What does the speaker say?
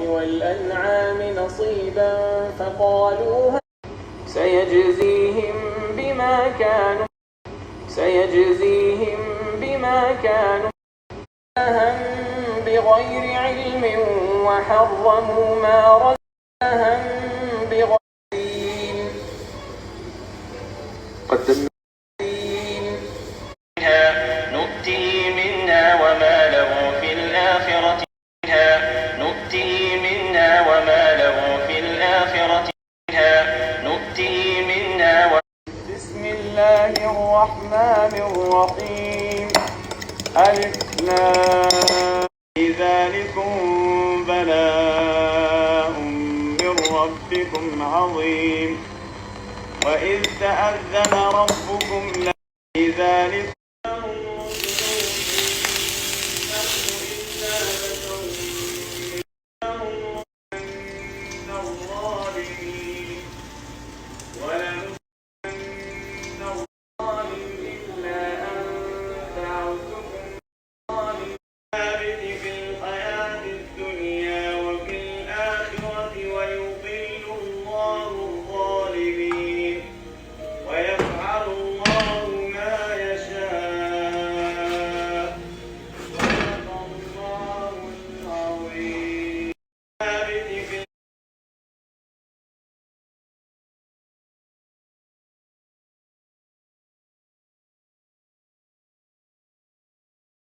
والأنعام نصيبا فقالوا سيجزيهم بما كانوا بغير علم وحرموا ما رزقناهم بغير علم قدمنا نؤتيه منها وما له في الآخرة نؤتيه منها وما له في الآخرة نؤتيه منها بسم الله الرحمن الرحيم ألف لام ذلكم بلاء من ربكم عظيم وإذ تأذن ربكم